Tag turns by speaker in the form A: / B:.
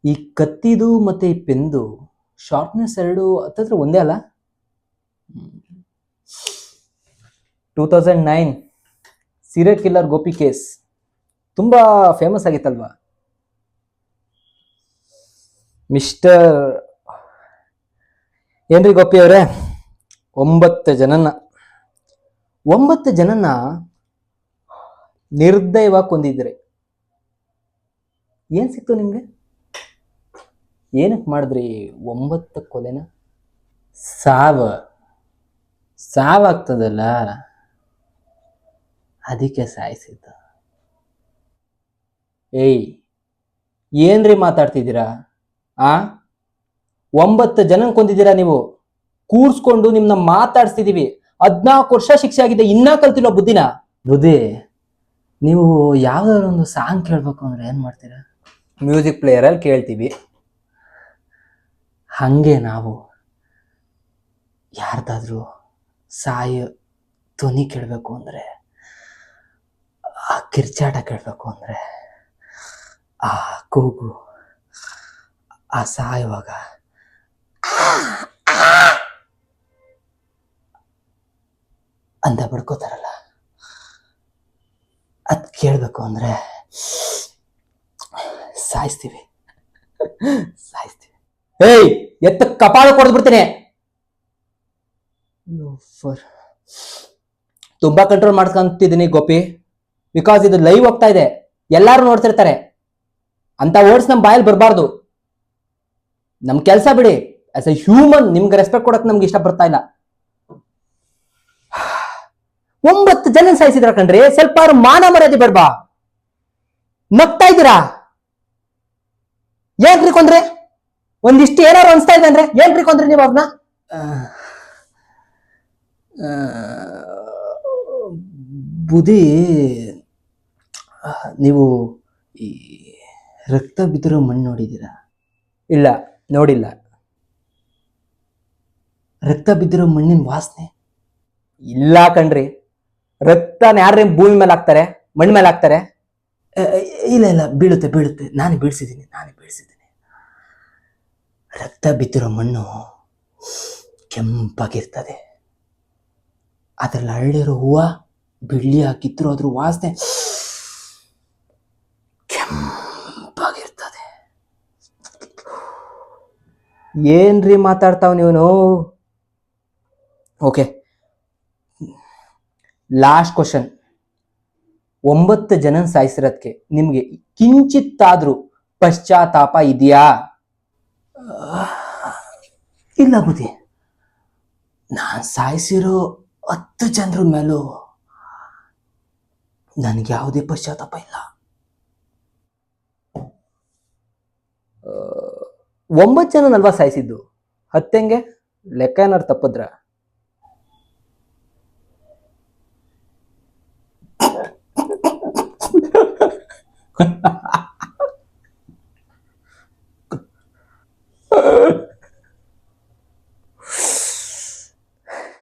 A: ಈ ಕತ್ತಿದು ಮತ್ತೆ ಈ ಪೆನ್ದು ಶಾರ್ಪ್ನೆಸ್ ಎರಡು ಹತ್ತತ್ರ ಒಂದೇ ಅಲ್ಲ. 2009 ಸೀರಿಯಲ್ ಕಿಲ್ಲರ್ ಗೋಪಿ ಕೇಸ್ ತುಂಬಾ ಫೇಮಸ್ ಆಗಿತ್ತಲ್ವಾ. ಮಿಸ್ಟರ್ ಏನ್ರಿ ಗೋಪಿ ಅವರೇ, 9 ಜನನ ನಿರ್ದಯವಾಗಿ ಕೊಂದಿದ್ರಿ. ಏನ್ ಸಿಕ್ತು ನಿಮ್ಗೆ? ಏನಕ್ಕೆ ಮಾಡಿದ್ರಿ 9 ಕೊಲೆನ? ಸಾವಾಗ್ತದಲ್ಲ, ಅದಕ್ಕೆ ಸಾಯಿಸಿದ್ದ. ಏಯ್, ಏನ್ರಿ ಮಾತಾಡ್ತಿದ್ದೀರಾ? 9 ಜನ ಕೊಂದಿದ್ದೀರಾ ನೀವು. ಕೂರ್ಸ್ಕೊಂಡು ನಿಮ್ನ ಮಾತಾಡ್ಸ್ತಿದೀವಿ. 14 ವರ್ಷ ಶಿಕ್ಷೆ ಆಗಿದೆ, ಇನ್ನ ಕಲ್ತಿಲ್ಲ ಬುದ್ಧಿ. ನೀವು ಯಾವ್ದಾದ್ರು ಒಂದು ಸಾಂಗ್ ಕೇಳ್ಬೇಕು ಅಂದ್ರೆ ಏನ್ ಮಾಡ್ತೀರಾ? ಮ್ಯೂಸಿಕ್ ಪ್ಲೇಯರ್ ಅಲ್ಲಿ ಕೇಳ್ತೀವಿ. ಹಂಗೆ ನಾವು ಯಾರ್ದಾದ್ರೂ ಸಾಯ ಧ್ವನಿ ಕೇಳಬೇಕು ಅಂದ್ರೆ, ಆ ಕಿರ್ಚಾಟ ಕೇಳಬೇಕು ಅಂದ್ರೆ, ಆ ಕೂಗು, ಆ ಸಾಯುವಾಗ ಅಂತ ಬಡ್ಕೋತಾರಲ್ಲ, ಅದ್ ಕೇಳಬೇಕು ಅಂದ್ರೆ ಸಾಯಿಸ್ತೀವಿ. ಏಯ್, ಎತ್ತ ಕಪಾಳ ಕೊಡ್ಬಿಡ್ತೀನಿ. ತುಂಬಾ ಕಂಟ್ರೋಲ್ ಮಾಡ್ಕೊಂತಿದ್ದೀನಿ ಗೋಪಿ, ಬಿಕಾಸ್ ಇದು ಲೈವ್ ಹೋಗ್ತಾ ಇದೆ, ಎಲ್ಲಾರು ನೋಡ್ತಿರ್ತಾರೆ. ಅಂತ ವರ್ಡ್ಸ್ ನಮ್ ಬಾಯಲ್ಲಿ ಬರಬಾರ್ದು. ನಮ್ ಕೆಲಸ ಬಿಡಿ. ಆಸ್ ಎ ಹ್ಯೂಮನ್ ನಿಮ್ಗೆ ರೆಸ್ಪೆಕ್ಟ್ ಕೊಡಕ್ ನಮ್ಗೆ ಇಷ್ಟ ಬರ್ತಾ ಇಲ್ಲ. 9 ಜನ ಸಾಯಿಸಿದ್ರ ಕಣ್ರಿ, ಸ್ವಲ್ಪ ಮಾನ ಮರ್ಯಾದೆ ಬೇಡ್ಬಾ? ನಗ್ತಾ ಇದ್ದೀರಾ? ಏನ್ರಿ ಕೊಂದ್ರೆ? ಒಂದಿಷ್ಟು ಏನಾರು ಅನ್ಸ್ತಾ ಇದೆ ಅಂದ್ರೆ ಏನ್ರಿ ಕೊಂದ್ರಿ ನೀವು ಅವ್ರನ್ನ? ಬುದ್ಧಿ, ನೀವು ಈ ರಕ್ತ ಬಿದ್ದಿರೋ ಮಣ್ಣು ನೋಡಿದ್ದೀರಾ? ಇಲ್ಲ, ನೋಡಿಲ್ಲ. ರಕ್ತ ಬಿದ್ದಿರೋ ಮಣ್ಣಿನ ವಾಸನೆ ಇಲ್ಲ ಕಣ್ರಿ. ರಕ್ತನ ಯಾರೇ ಭೂಮಿ ಮೇಲೆ ಹಾಕ್ತಾರೆ, ಮಣ್ಣು ಮೇಲೆ ಹಾಕ್ತಾರೆ? ಇಲ್ಲ, ಬೀಳುತ್ತೆ. ನಾನೇ ಬೀಳ್ಸಿದ್ದೀನಿ. ರಕ್ತ ಬಿದ್ದಿರೋ ಮಣ್ಣು ಕೆಂಪಾಗಿರ್ತದೆ. ಅದ್ರಲ್ಲಿ ಅರಳಿರೋ ಹೂವ ಬಿಳಿ ಹಾಕಿದ್ರು ಅದ್ರ ವಾಸನೆ ಕೆಂಪಾಗಿರ್ತದೆ. ಏನ್ರಿ ಮಾತಾಡ್ತಾವ್ ನೀವನು? Okay, last question. 9 ಜನ ಸಾಯಿಸಿರೋದಕ್ಕೆ ನಿಮ್ಗೆ ಕಿಂಚಿತ್ತಾದ್ರೂ ಪಶ್ಚಾತ್ತಾಪ ಇದೆಯಾ? ಇಲ್ಲ ಬುದ್ಧಿ, ನಾನ್ ಸಾಯಿಸಿರೋ 10 ಜನರ ಮೇಲೂ ನನ್ಗೆ ಯಾವುದೇ ಪಶ್ಚಾತ್ತಾಪ ಇಲ್ಲ. 9 ಜನನಲ್ವಾ ಸಾಯಿಸಿದ್ದು? 10 ಹೆಂಗೆ? ಲೆಕ್ಕ ಏನಾರು ತಪ್ಪದ್ರ?